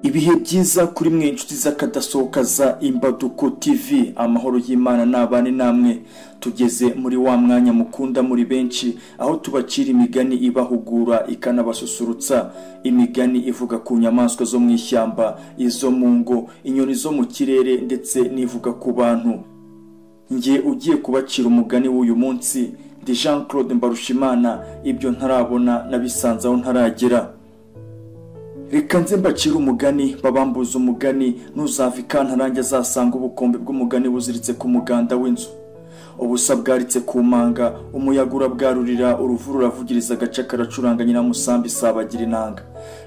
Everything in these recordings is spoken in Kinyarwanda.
Ibihe byiza kuri mwe inshuti z'akadasohoka za Imbaduko TV, amahoro y'Imana n'abane namwe. Tugeze muri wa mwanya mukunda muri benshi, aho tubacira imigani ibahugura ikanabasusurutsa. Imigani ivuga ku nyamaswa zo mu ishyamba, izo mu ngo, inyoni zo mu kirere ndetse n'ivuga ku bantu. Nge ugiye kubacira umugani w'uyu munsi ndi Jean Claude Mbarushimana, ibyo ntarabona nabisanzaho ntaragera. Reka nze mbacira umugani, babambuza umugani, ntuzava ikantarange azasanga ubukombe bw'umugani buziritse ku muganda w'inzu. Ubusa bwaritse ku manga, umuyaga urabwarurira, uruvu ruravugiriza agace karacuranga, nyiramusambi isabagira inanga.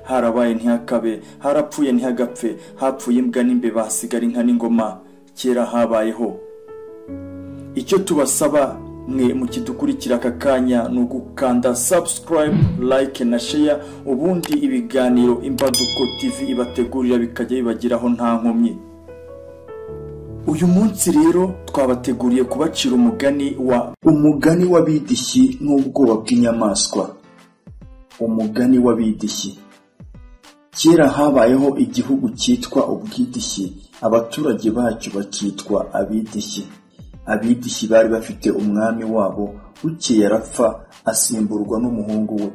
Harabaye ntihakabe, harapfuye ntihagapfe, hapfuye imbwa n'imbeba hasigara inka n'ingoma. Kera habayeho. Icyo tubasaba mwe mukidukurikira aka kanya ni ugukanda subscribe, like na share, ubundi ibiganiro Imbaduko TV ibategurira bikajya bibagiraho nta nkomyi. Uyu munsi rero twabateguriye kubacira umugani w'abidishyi n'ubwoba bw'inyamaswa. Umugani w'abidishyi. Kera habayeho igihugu cyitwa Ubwidishyi, abaturage bacyo bakitwa Abidishyi. Abidishyi bari bafite umwami wabo, bukeye arapfa asimburwa n'umuhungu we.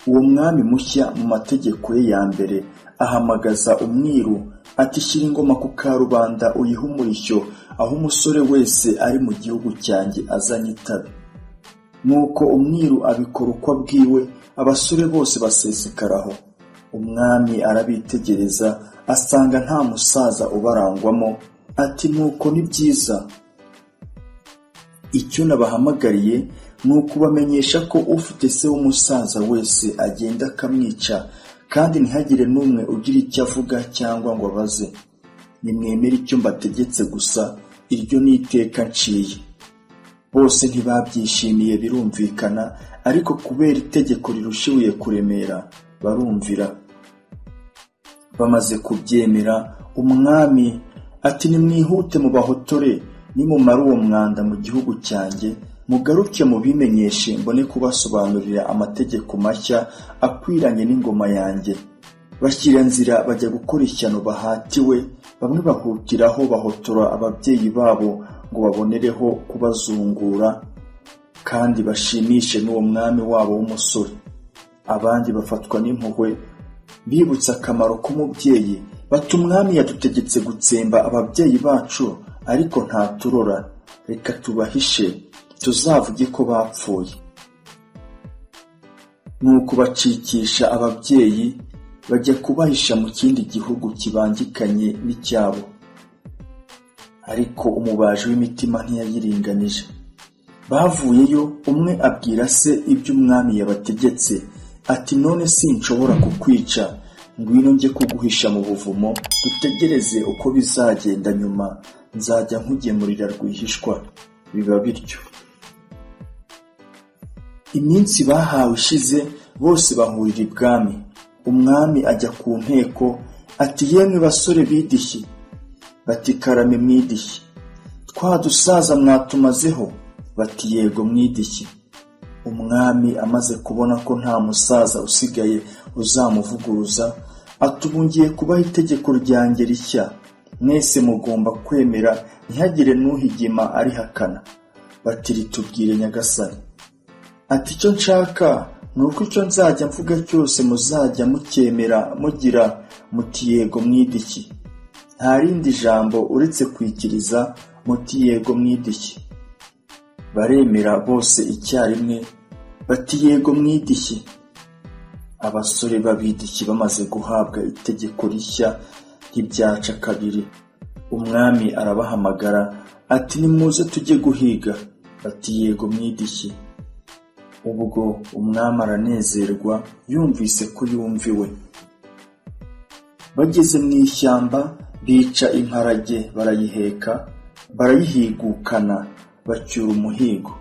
Uwo mwami mushya mu mategeko ye ya mbere ahamagaza umwiru ati shyira ingoma ku karubanda uyihe umurishyo, aho umusore wese ari mu gihugu cyanjye azanye itabi. Nuko umwiru abikora uko abwiwe, abasore bose basesekaraho. Umwami arabitegereza asanga nta musaza ubarangwamo, ati nuko ni byiza. Icyo nabahamagariye ni ukubamenyesha ko ufite se w'umusaza wese agenda akamwica, kandi ntihagire n'umwe ugira icyo avuga cyangwa ngo abaze. Nimwemere icyo mbategetse gusa, iryo ni iteka nciye. Bose ntibabyishimiye birumvikana, ariko kubera itegeko rirushibuye kuremera barumvira. Bamaze kubyemera, umwami ati nimwihute mu bahotore, nimumara uwo mwanda mu gihugu cyanjye, mugaruke mubimenyeshe mbone kubasobanurira amategeko mashya akwiranye n'ingoma yanjye. Bashyira nzira bajya gukora ishyano bahatiwe, bamwe bahutiraho bahotora ababyeyi babo ngo babonereho kubazungura kandi bashimishe n'uwo mwami wabo w'umusore. Abandi bafatwa n'impuhwe, bibutsa akamaro k'umubyeyi, bati umwami yadutegetse gutsemba ababyeyi bacu, ariko ntaturora, reka tubahishe tuzavuge ko bapfuye. Nuko bacikisha ababyeyi bajya kubahisha mu kindi gihugu kibangikanye n'icyabo. Ariko umubaji w'imitima ntiyayiringanije. Bavuyeyo, umwe abwira se ibyo umwami yabategetse, ati none sinshobora kukwica, ngwino njye kuguhisha mu buvumo, dutegereze uko bizagenda, nyuma nzajya nkugemurira rwihishwa. Biba bityo. Iminsi bahawe ishize, bose bahurira ibwami. Umwami ajya ku nteko ati yemwe basore bidishyi. Bati karame mwidishyi. Twa dusaza mwatumazeho? Bati yego mwidishyi. Umwami amaze kubona ko nta musaza usigaye uzamuvuguruza, atubungiye kubaha itegeko ryanjye rishya. Mwese mugomba kwemera, ntihagire n'uhigima arihakana. Bati ritubwire nyagasani. Ati icyo nshaka ni uko icyo nzajya mvuga cyose muzajya mucyemera mugira muti yego mwidishyi. Nta rindi jambo uretse kwikiriza muti yego mwidishyi. Baremera bose icyarimwe, bati yego mwidishyi. Abasore b'abidishyi bamaze guhabwa itegeko rishya ntibyaca kabiri. Umwami arabahamagara ati nimuze tujye guhiga. Bati yego mwidishyi. Ubwo umwami aranezerwa yumvise ko yumviwe. Bageze mu ishyamba, bica imparage barayiheka, barayihigukana, bacyura umuhigo.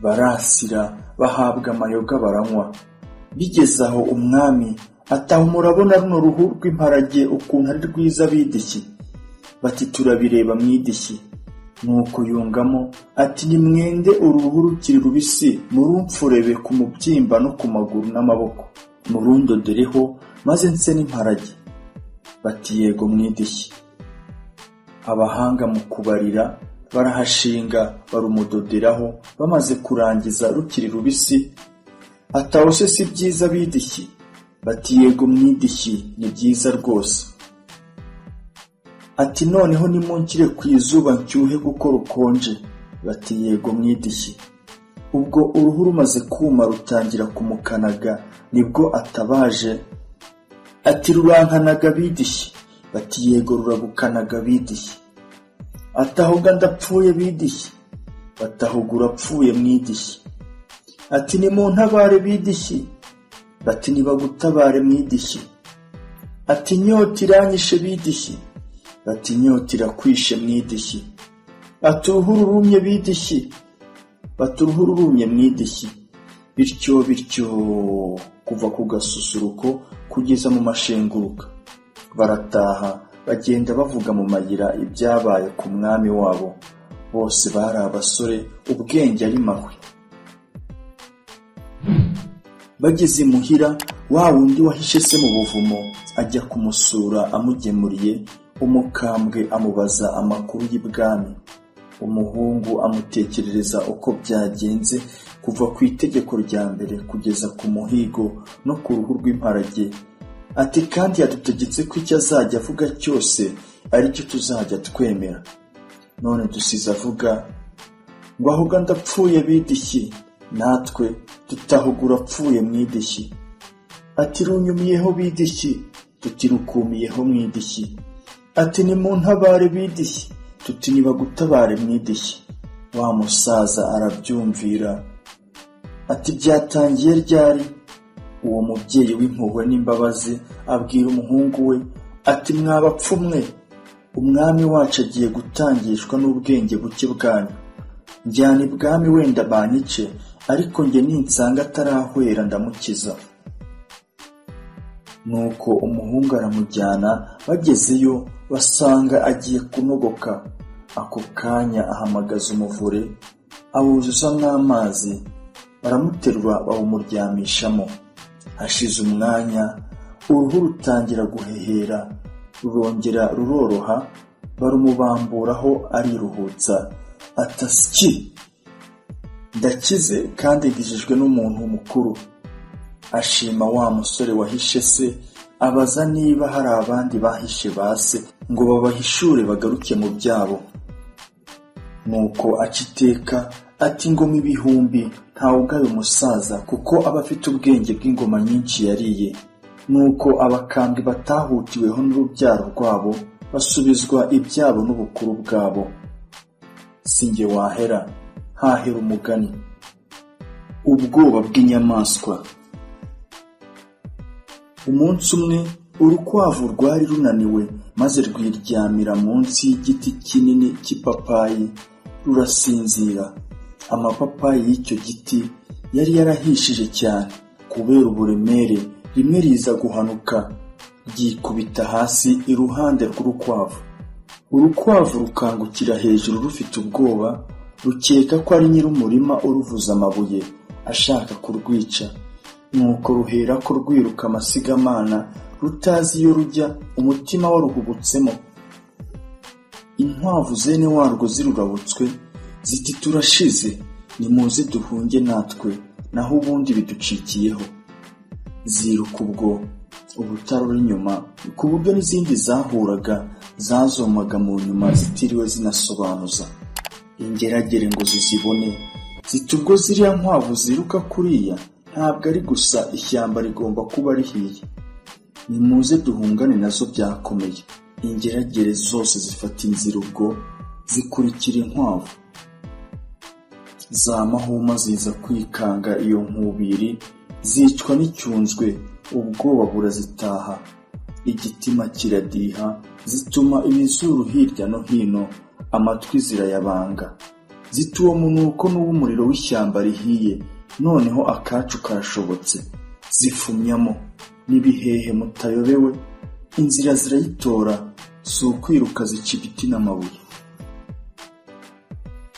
Barasira, bahabwa amayoga baranywa. Bigeze aho umwami ataha murabona runo ruhu rw'imparage ukuntu ari rwiza bidishyi. Bati turabireba mwidishyi. Nuko yungamo ati nimwende uruhu rukiri rubisi, murumfurebe ku mubyimba no ku maguru n'amaboko, murundodereho maze nse n'imparage. Bati yego mwidishyi. Abahanga mu kubarira barahashinga barumudoderaho, bamaze kurangiza rukiri rubisi. Ataho se si byiza bidishyi? Bati yego mwidishyi, ni byiza rwose. Ati noneho nimunkire ku izuba nshyuhe kuko rukonje. Bati yego mwidishyi. Ubwo uruhu rumaze kuma rutangira kumukanaga, nibwo atabaje. Ati rurankanaga bidishyi? Bati yego ruragukanaga bidishyi. Atahoga ndapfuye bidishyi? Batahoga urapfuye mwidishyi. Ati nimuntabare bidishyi? Bati nibagutabare mwidishyi. Ati inyota iranyishe bidishyi? Bati inyota irakwishe mwidishyi. Ati uruhu rurumye bidishyi? Bati uruhu rurumye mwidishyi. Bityo bityo kuva ku gasusuruko kugeza mu mashenguruka. Barataha bagenda bavuga mu mayira ibyabaye ku mwami wabo. Bose bari abasore, ubwenge ari mahwe. Bageze imuhira, wa wundi wahishe se mu buvumo ajya kumusura amugemuriye. Umukambwe amubaza amakuru y'ibwami. Umuhungu amutekerereza uko byagenze kuva ku itegeko rya mbere kugeza ku muhigo no ku ruhu rw'imparage. Ati kandi yadutegetse ko icyo azajya avuga cyose ari cyo tuzajya twemera. None dusize avuga ngo ahubwo ndapfuye bidishyi, natwe tutahugura apfuye mwidishyi. Ati runyumiyeho bidishyi? Tuti rukumiyeho mwidishyi. Ati nimuntabare bidishyi? Tuti nibagutabare mwidishyi. Wa musaza arabyumvira. Ati byatangiye ryari? Uwo mubyeyi w'impuhwe n'imbabazi abwira umuhungu we ati mwabapfumwe, umwami wacu agiye gutangishwa n'ubwenge buke bwanyu. Njyana ibwami wenda banyice, ariko njye ninsanga atarahwera ndamukiza. Nuko umuhungu aramujyana, bagezeyo basanga agiye kunogoka. Ako kanya ahamagaza umuvure awuzuzamo amazi, baramuterura bawumuryamishamo. Hashize umwanya uruhu rutangira guhehera, rurongera ruroroha, barumubamburaho ariruhutsa. Atasiki ndakize kandi ngijijwe n'umuntu mukuru. Ashima wa musore wahishe se, abaza niba hari abandi bahishe base ngo babahishure bagaruke mu byabo. Nuko aciteka ati ngoma ibihumbi ntawugaye umusaza, kuko aba afite ubwenge bw'ingoma nyinshi yariye. Nuko abakambwe batahutiweho n'urubyaro rwabo basubizwa ibyabo n'ubukuru bwabo. Singe wahera hahera umugani. Ubwoba bw'inyamaswa. Umunsi umwe urukwavu rwari runaniwe, maze rwiryamira munsi y'igiti kinini cy'ipapayi rurasinzira. Amapapayi y'icyo giti yari yarahishije cyane kubera uburemere, rimwe riza guhanuka ryikubita hasi iruhande rw'urukwavu. Urukwavu rukangukira hejuru rufite ubwoba, rukeka ko ari nyir'umurima uruvuza amabuye ashaka kurwica. Nuko ruhera ko rwiruka amasigamana, rutazi iyo rujya, umutima waruhubutsemo. Inkwavu zene warwo zirurabutswe ziti turashize, nimuze duhunge natwe, naho ubundi biducikiyeho. Ziruka ubwo ubutarora inyuma, ku buryo n'izindi zahuraga zazomaga mu nyuma zitiriwe zinasobanuza. Ingeragere ngo zizibone ziti ubwo ziriya nkwavu ziruka kuriya, ntabwo ari gusa ishyamba rigomba kuba rihiye, nimuze duhungane nazo byakomeye. Ingeragere zose zifata inzira ubwo zikurikira inkwavu. Za mahuma ziza kwikanga iyo nkubiri, zicwa n'icyunzwe, ubwoba burazitaha, igitima kiradiha, zituma imizuru hirya no hino, amatwi zirayabanga. Ziti uwo munuko n'uw'umuriro w'ishyamba rihiye, noneho akacu karashobotse. Zifumyamo n'ibihehe mutayobewe, inzira zirayitora, si ukwiruka zica ibiti n'amabuye.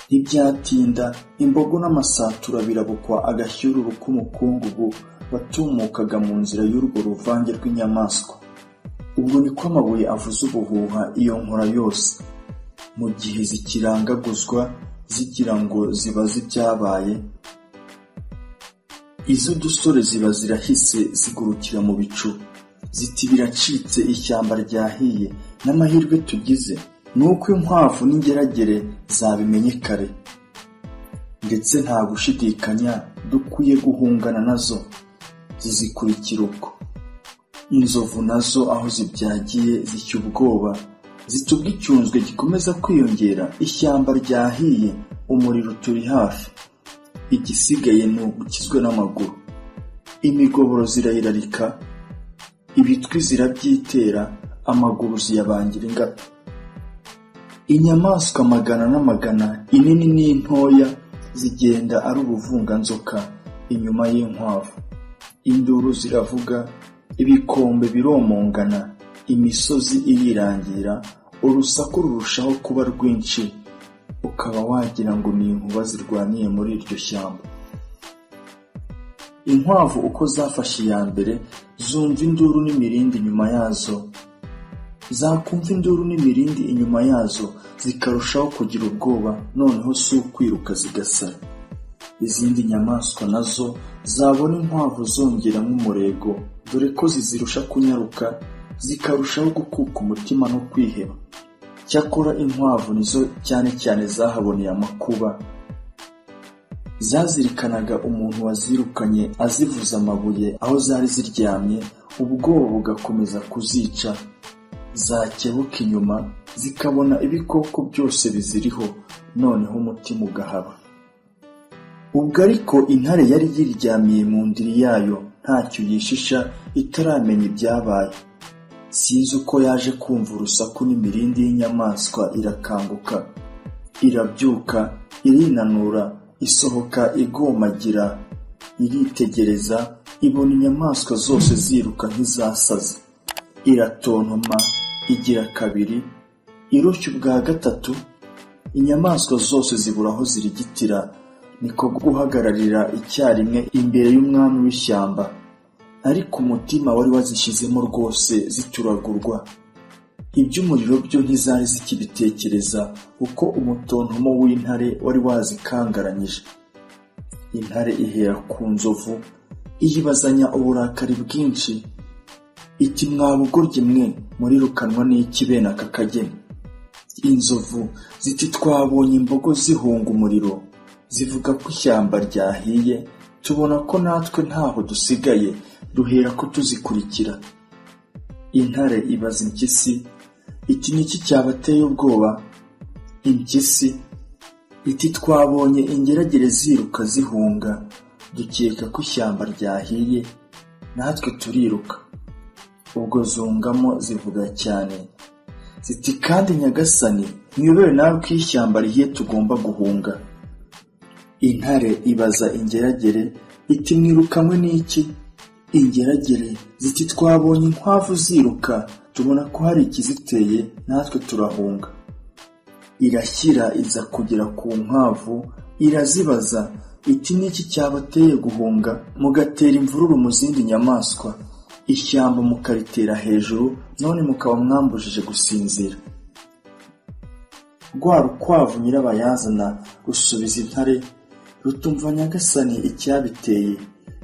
Ntibyatinda imbogo n'amasatura birabukwa agashyururu k'umukungugu watumukaga mu nzira y'urwo ruvange rw'inyamaswa. Ubwo niko amabuye avuza ubuhuha iyo nkora yose, mu gihe zikirangaguzwa zigira ngo zibaze ibyabaye. Izo dusore ziba zirahise zigurukira mu bicu, ziti biracitse, ishyamba ryahiye, n'amahirwe tugize nuko inkwavu n'ingeragere zabimenye kare, ndetse nta gushidikanya dukwiye guhungana nazo, zizikurikira ubwo. Inzovu nazo aho zibyagiye zishya ubwoba, zitubwa icyunzwe gikomeza kwiyongera, ishyamba ryahiye, umuriro turi hafi, igisigaye ni ugukizwa n'amaguru. Imigoboro zirayirarika, ibitwi zirabyitera, amaguru ziyabangira ingata. Inyamaswa magana n'amagana, inini n'intoya, zigenda ari uruvunganzoka inyuma y'inkwavu. Induru ziravuga, ibikombe biromongana, imisozi irirangira, urusaku rurushaho kuba rwinshi, ukaba wagira ngo ni inkuba zirwaniye muri iryo shyamba. Inkwavu uko zafashe iya mbere, zumva induru n'imirindi inyuma yazo, zakumva induru n'imirindi inyuma yazo, zikarushaho kugira ubwoba, noneho si ukwiruka zigasara. Izindi nyamaswa nazo zabona inkwavu zongera nk'umurego, dore ko zizirusha kunyaruka, zikarushaho gukuka umutima no kwiheba. Cyakora inkwavu nizo cyane cyane zahaboneye amakuba. Zazirikanaga umuntu wazirukanye azivuza amabuye aho zari ziryamye, ubwoba bugakomeza kuzica. Zakebuka inyuma, zikabona ibikoko byose biziriho, noneho umutima ugahaba. Ubwo ariko intare yari yiryamiye mu ndiri yayo, ntacyo yishisha, itaramenya ibyabaye. Sinzi uko yaje kumva urusaku n'imirindi y'inyamaswa, irakanguka, irabyuka, irinanura, isohoka igomagira, iritegereza, ibona inyamaswa zose ziruka nk'izasaze. Iratontoma, igira kabiri, irushya ubwa gatatu, inyamaswa zose zibura aho zirigitira, niko guhagararira icyarimwe imbere y'umwami w'ishyamba. Ariko umutima wari wazishyizemo rwose zituragurwa. Iby'umuriro byo ntizari zikibitekereza, kuko umutontomo w'intare wari wazikangaranyije. Intare ihera ku nzovu, iyibazanya uburakari bwinshi, iti mwabugoryi mwe, murirukanwa n'iki bene aka kageni? Inzovu ziti twabonye imbogo zihunga umuriro, zivuga ko ishyamba ryahiye, tubona ko natwe ntaho dusigaye, duhera ko tuzikurikira. Intare ibaza impyisi, iti niki cyabateye ubwoba? Impyisi iti twabonye ingeragere ziruka zihunga, dukeka ko ishyamba ryahiye, natwe turiruka. Ubwo zungamo zivuga cyane, ziti kandi nyagasani, mwibere nawe ko ishyamba rihiye tugomba guhunga. Intare ibaza ingeragere, iti mwirukamwe n'iki? Ingeragere ziti twabonye inkwavu ziruka, tubona ko hari ikiziteye, natwe turahunga. Irashyira iza kugera ku nkwavu, irazibaza, iti niki cyabateye guhunga, mugatera imvururu mu zindi nyamaswa, ishyamba mukaritera hejuru, none mukaba mwambujije gusinzira? Rwa rukwavu nyirabayazana rusubiza intare, rutumva nyagasani icyabiteye.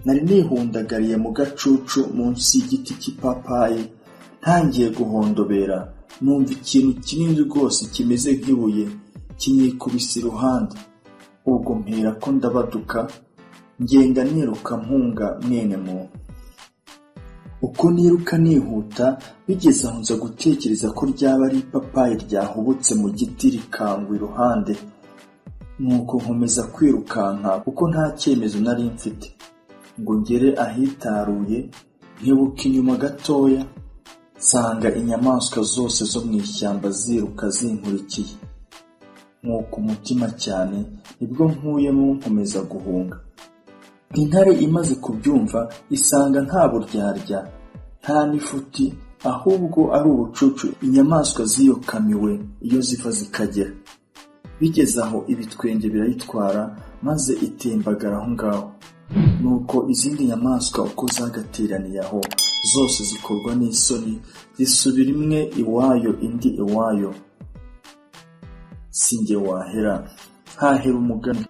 Nari nihundagariye mu gacucu munsi y'igiti cy'ipapayi, ntangiye guhondobera, numva ikintu kinini rwose kimeze nk'ibuye kinyikubise iruhande. Ubwo mpera ko ndabaduka, ngenda niruka mpunga mwene muntu. Uko niruka nihuta, bigeze aho nza gutekereza ko ryaba ari ipapayi ryahubutse mu giti rikangwa iruhande. Nuko nkomeza kwirukanka, kuko nta cyemezo nari mfite, ngo ngere ahitaruye. Nkebuka inyuma gatoya, nsanga inyamaswa zose zo mu ishyamba ziruka zinkurikiye. Nuko umutima cyane, nibwo nkuyemo nkomeza guhunga. Intare imaze kubyumva, isanga nta buryarya, nta n'ifuti, ahubwo ari ubucucu inyamaswa ziyokamiwe iyo ziva zikagera. Bigeze aho ibitwenge birayitwara, maze itembagara aho ngaho. nuko izindi nyamaswa uko zagateraniye aho zose zikorwa n'isoni, zisubira imwe iwayo indi iwayo. Sinjye wahera hahera umugani.